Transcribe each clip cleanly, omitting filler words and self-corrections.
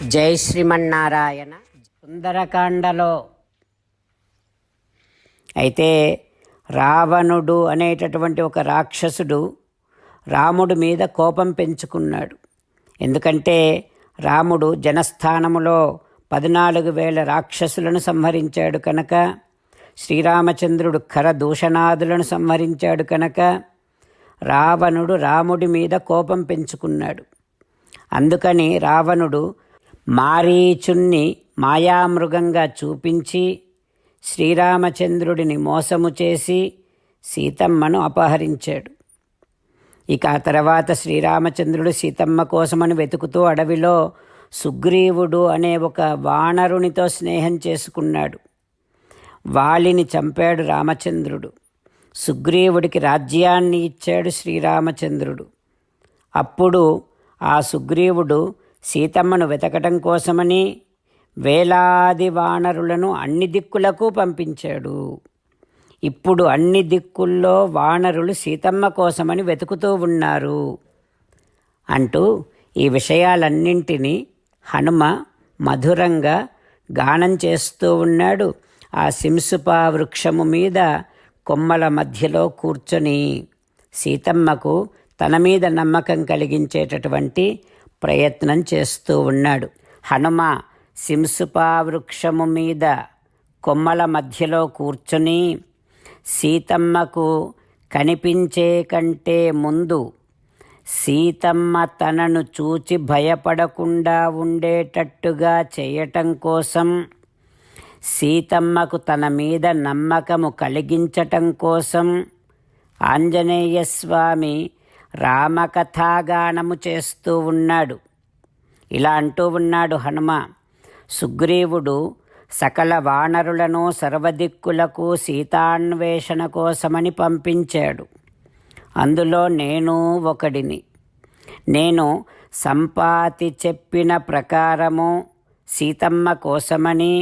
జై శ్రీమన్నారాయణ. సుందరకాండలో అయితే రావణుడు అనేటటువంటి ఒక రాక్షసుడు రాముడి మీద కోపం పెంచుకున్నాడు. ఎందుకంటే రాముడు జనస్థానములో 14,000 రాక్షసులను సంహరించాడు కనుక, శ్రీరామచంద్రుడు ఖరదూషణాదులను సంహరించాడు కనుక రావణుడు రాముడి మీద కోపం పెంచుకున్నాడు. అందుకని రావణుడు మారీచుణ్ణి మాయామృగంగా చూపించి శ్రీరామచంద్రుడిని మోసము చేసి సీతమ్మను అపహరించాడు. ఇక ఆ తర్వాత శ్రీరామచంద్రుడు సీతమ్మ కోసమని వెతుకుతూ అడవిలో సుగ్రీవుడు అనే ఒక వానరునితో స్నేహం చేసుకున్నాడు. వాలిని చంపాడు రామచంద్రుడు. సుగ్రీవుడికి రాజ్యాన్ని ఇచ్చాడు శ్రీరామచంద్రుడు. అప్పుడు ఆ సుగ్రీవుడు సీతమ్మను వెతకటం కోసమని వేలాది వానరులను అన్ని దిక్కులకు పంపించాడు. ఇప్పుడు అన్ని దిక్కుల్లో వానరులు సీతమ్మ కోసమని వెతుకుతూ ఉన్నారు అంటూ ఈ విషయాలన్నింటినీ హనుమ మధురంగా గానం చేస్తూ ఉన్నాడు. ఆ సింసుపా వృక్షము మీద కొమ్మల మధ్యలో కూర్చొని సీతమ్మకు తన మీద నమ్మకం కలిగించేటటువంటి ప్రయత్నం చేస్తూ ఉన్నాడు. హనుమ సింసుపా వృక్షము మీద కొమ్మల మధ్యలో కూర్చొని సీతమ్మకు కనిపించే కంటే ముందు సీతమ్మ తనను చూచి భయపడకుండా ఉండేటట్టుగా చేయటం కోసం, సీతమ్మకు తన మీద నమ్మకము కలిగించటం కోసం ఆంజనేయ స్వామి రామకథాగానము చేస్తూ ఉన్నాడు. ఇలా అంటూ ఉన్నాడు హనుమ, సుగ్రీవుడు సకల వానరులను సర్వదిక్కులకు సీతాన్వేషణ కోసమని పంపించాడు. అందులో నేను ఒకడిని. నేను సంపాతి చెప్పిన ప్రకారము సీతమ్మ కోసమని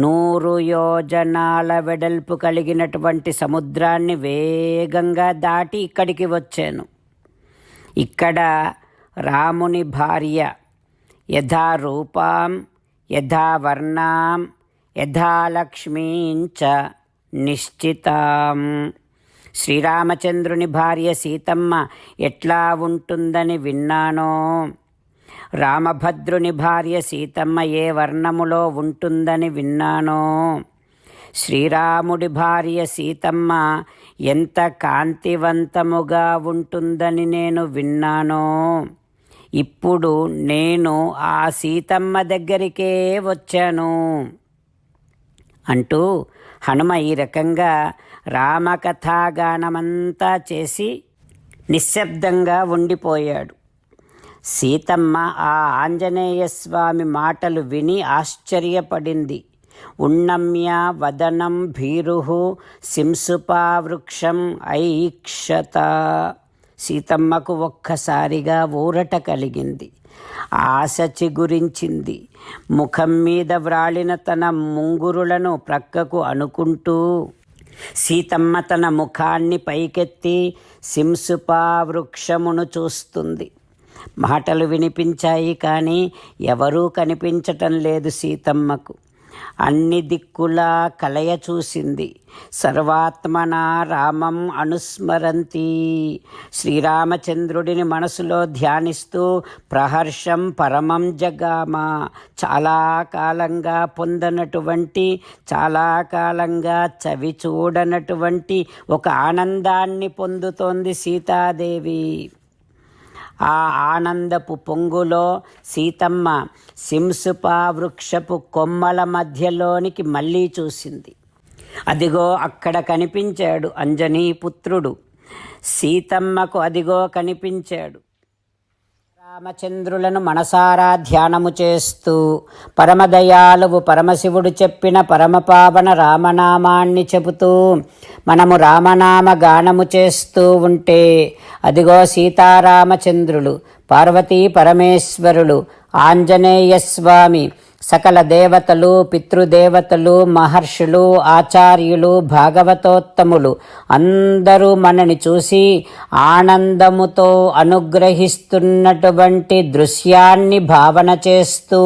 100 యోజనాల వెడల్పు కలిగినటువంటి సముద్రాన్ని వేగంగా దాటి ఇక్కడికి వచ్చాను. ఇక్కడ రాముని భార్య యథా రూపాం యథా వర్ణాం యథా లక్ష్మీంచ నిశ్చితాం. శ్రీరామచంద్రుని భార్య సీతమ్మ ఎట్లా ఉంటుందని విన్నానో, రామభద్రుని భార్య సీతమ్మ ఏ వర్ణములో ఉంటుందని విన్నానో, శ్రీరాముడి భార్య సీతమ్మ ఎంత కాంతివంతముగా ఉంటుందని నేను విన్నానో, ఇప్పుడు నేను ఆ సీతమ్మ దగ్గరికే వచ్చాను అంటూ హనుమ ఈ రకంగా రామకథాగానమంతా చేసి నిశ్శబ్దంగా ఉండిపోయాడు. సీతమ్మ ఆ ఆంజనేయ స్వామి మాటలు విని ఆశ్చర్యపడింది. ఉన్నమ్య వదనం భీరుః సింసుపా వృక్షం ఐక్షత. సీతమ్మకు ఒక్కసారిగా ఊరట కలిగింది, ఆశ చిగురించింది. ముఖం మీద వ్రాలిన తన ముంగురులను ప్రక్కకు అనుకుంటూ సీతమ్మ తన ముఖాన్ని పైకెత్తి సింసుపా వృక్షమును చూస్తుంది. మాటలు వినిపించాయి కానీ ఎవరూ కనిపించటం లేదు సీతమ్మకు. అన్ని దిక్కులా కలయ చూసింది. సర్వాత్మనా రామం అనుస్మరంతి. శ్రీరామచంద్రుడిని మనసులో ధ్యానిస్తూ ప్రహర్షం పరమం జగామ. చాలా కాలంగా పొందనటువంటి, చాలా కాలంగా చవి చూడనటువంటి ఒక ఆనందాన్ని పొందుతోంది సీతాదేవి. ఆ ఆనందపు పొంగులో సీతమ్మ సింసుపా వృక్షపు కొమ్మల మధ్యలోనికి మళ్ళీ చూసింది. అదిగో అక్కడ కనిపించాడు అంజనీపుత్రుడు. సీతమ్మకు అదిగో కనిపించాడు. రామచంద్రులను మనసారా ధ్యానము చేస్తూ పరమదయాలువు పరమశివుడు చెప్పిన పరమపావన రామనామాన్ని చెబుతూ మనము రామనామ గానము చేస్తూ ఉంటే అదిగో సీతారామచంద్రులు, పార్వతీ పరమేశ్వరులు, ఆంజనేయ స్వామి సకల దేవతలు, పితృదేవతలు, మహర్షులు, ఆచార్యులు, భాగవతోత్తములు అందరూ మనని చూసి ఆనందముతో అనుగ్రహిస్తున్నటువంటి దృశ్యాన్ని భావన చేస్తూ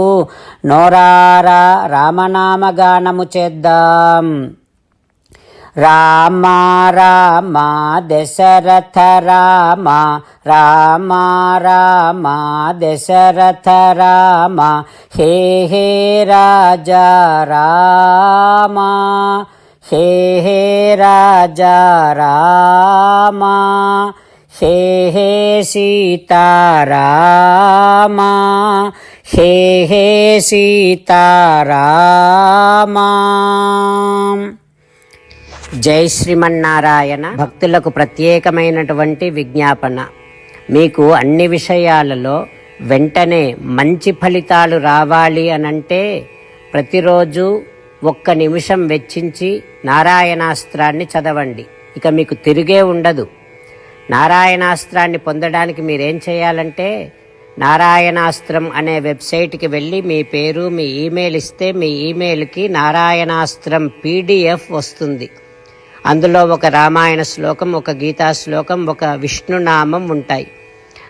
నోరారా రామనామగానము చేద్దాం. రామ రామ దశరథ రామ, రామ రామ దశరథ రామ, హే హే రాజా రామ, హే హే రాజా రామ, హే హే సీతారామ, హే హే సీతారామ. జై శ్రీమన్నారాయణ. భక్తులకు ప్రత్యేకమైనటువంటి విజ్ఞాపన. మీకు అన్ని విషయాలలో వెంటనే మంచి ఫలితాలు రావాలి అనంటే ప్రతిరోజు 1 నిమిషం వెచ్చించి నారాయణాస్త్రాన్ని చదవండి. ఇక మీకు తిరిగే ఉండదు. నారాయణాస్త్రాన్ని పొందడానికి మీరేం చేయాలంటే నారాయణాస్త్రం అనే వెబ్సైట్కి వెళ్ళి మీ పేరు, మీ ఈమెయిల్ ఇస్తే మీ ఈమెయిల్కి నారాయణాస్త్రం PDF వస్తుంది. అందులో ఒక రామాయణ శ్లోకం, ఒక గీతా శ్లోకం, ఒక విష్ణునామం ఉంటాయి.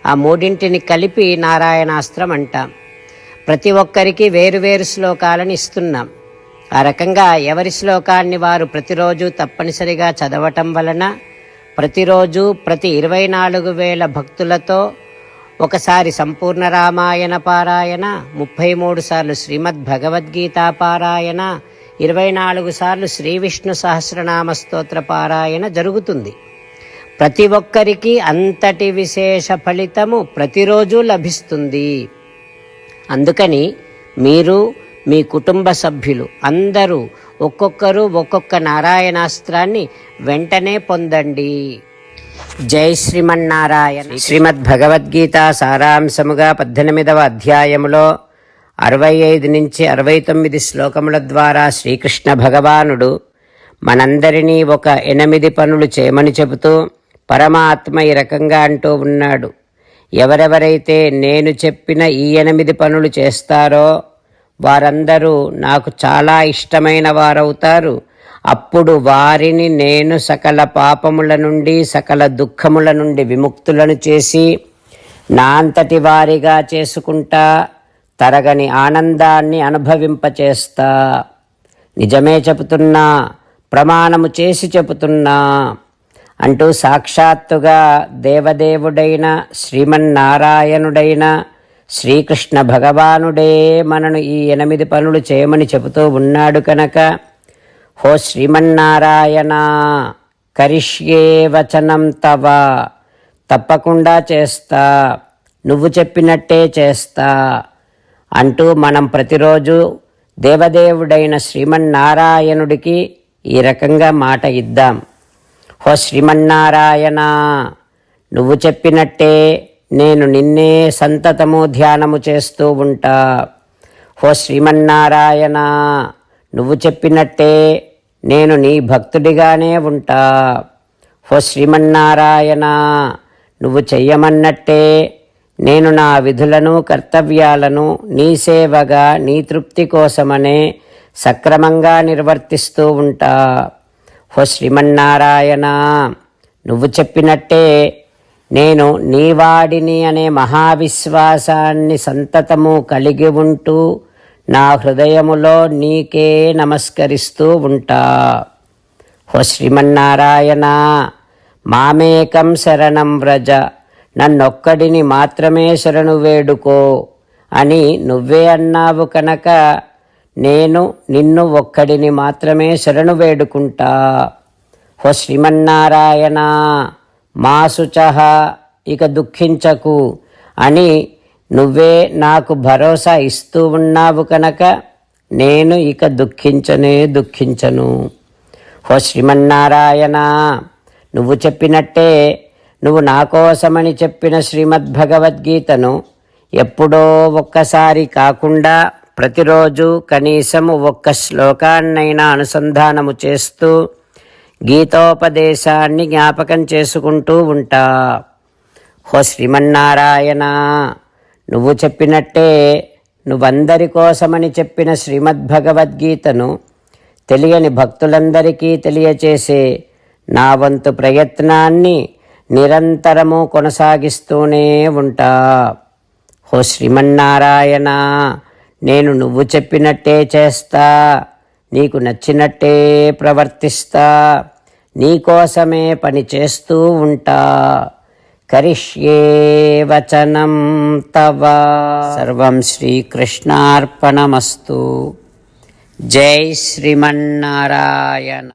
ఆ మూడింటిని కలిపి నారాయణాస్త్రం అంటాం. ప్రతి ఒక్కరికి వేరువేరు శ్లోకాలను ఇస్తున్నాం. ఆ రకంగా ఎవరి శ్లోకాన్ని వారు ప్రతిరోజు తప్పనిసరిగా చదవటం వలన ప్రతిరోజు ప్రతి 24,000 భక్తులతో ఒకసారి సంపూర్ణ రామాయణ పారాయణ, 33 సార్లు శ్రీమద్ భగవద్గీత పారాయణ, 24 సార్లు శ్రీ విష్ణు సహస్రనామ స్తోత్ర పారాయణ జరుగుతుంది. ప్రతి ఒక్కరికి అంతటి విశేష ఫలితము ప్రతిరోజు లభిస్తుంది. అందుకని మీరు, మీ కుటుంబ సభ్యులు అందరూ ఒక్కొక్కరు ఒక్కొక్క నారాయణాస్త్రాన్ని వెంటనే పొందండి. జై శ్రీమన్నారాయణ. శ్రీమద్ భగవద్గీత సారాంశముగా 18వ అధ్యాయములో 65 నుంచి 69 శ్లోకముల ద్వారా శ్రీకృష్ణ భగవానుడు మనందరినీ ఒక 8 పనులు చేయమని చెబుతూ పరమాత్మ ఈ రకంగా అంటూ ఉన్నాడు. ఎవరెవరైతే నేను చెప్పిన ఈ 8 పనులు చేస్తారో వారందరూ నాకు చాలా ఇష్టమైన వారవుతారు. అప్పుడు వారిని నేను సకల పాపముల నుండి, సకల దుఃఖముల నుండి విముక్తులను చేసి నా అంతటి వారిగా చేసుకుంటా, తరగని ఆనందాన్ని అనుభవింపచేస్తా. నిజమే చెబుతున్నా, ప్రమాణము చేసి చెబుతున్నా అంటూ సాక్షాత్తుగా దేవదేవుడైన శ్రీమన్నారాయణుడైన శ్రీకృష్ణ భగవానుడే మనను ఈ 8 పనులు చేయమని చెబుతూ ఉన్నాడు కనుక, హో శ్రీమన్నారాయణ, కరిష్యే వచనం తవ, తప్పకుండా చేస్తా, నువ్వు చెప్పినట్టే చేస్తా అంటూ మనం ప్రతిరోజు దేవదేవుడైన శ్రీమన్నారాయణుడికి ఈ రకంగా మాట ఇద్దాం. హో శ్రీమన్నారాయణ, నువ్వు చెప్పినట్టే నేను నిన్నే సంతతము ధ్యానము చేస్తూ ఉంటా. హో శ్రీమన్నారాయణ, నువ్వు చెప్పినట్టే నేను నీ భక్తుడిగానే ఉంటా. హో శ్రీమన్నారాయణ, నువ్వు చెయ్యమన్నట్టే నేను నా విధులను, కర్తవ్యాలను నీ సేవగా, నీ తృప్తి కోసమనే సక్రమంగా నిర్వర్తిస్తూ ఉంటా. హో శ్రీమన్నారాయణ, నువ్వు చెప్పినట్టే నేను నీవాడిని అనే మహావిశ్వాసాన్ని సంతతము కలిగి ఉంటూ నా హృదయములో నీకే నమస్కరిస్తూ ఉంటా. హో శ్రీమన్నారాయణ, మామేకం శరణం వ్రజ, నన్నొక్కడిని మాత్రమే శరణు వేడుకో అని నువ్వే అన్నావు కనుక నేను నిన్ను ఒక్కడిని మాత్రమే శరణు వేడుకుంటా. హో శ్రీమన్నారాయణ, మా శుచః, ఇక దుఃఖించకు అని నువ్వే నాకు భరోసా ఇస్తూ ఉన్నావు కనుక నేను ఇక దుఃఖించను. హో శ్రీమన్నారాయణ, నువ్వు చెప్పినట్టే నువ్వు నా కోసమని చెప్పిన శ్రీమద్భగవద్గీతను ఎప్పుడో ఒక్కసారి కాకుండా ప్రతిరోజు కనీసం 1 శ్లోకాన్నైనా అనుసంధానము చేస్తూ గీతోపదేశాన్ని జ్ఞాపకం చేసుకుంటూ ఉంటా. హో శ్రీమన్నారాయణ, నువ్వు చెప్పినట్టే నువ్వందరి కోసమని చెప్పిన శ్రీమద్భగవద్గీతను తెలియని భక్తులందరికీ తెలియచేసే నా వంతు ప్రయత్నాన్ని నిరంతరము కొనసాగిస్తూనే ఉంటా. ఓ శ్రీమన్నారాయణ, నేను నువ్వు చెప్పినట్టే చేస్తా, నీకు నచ్చినట్టే ప్రవర్తిస్తా, నీకోసమే పని చేస్తూ ఉంటా. కరిష్యే వచనం తవ. సర్వం శ్రీకృష్ణార్పణమస్తు. జై శ్రీమన్నారాయణ.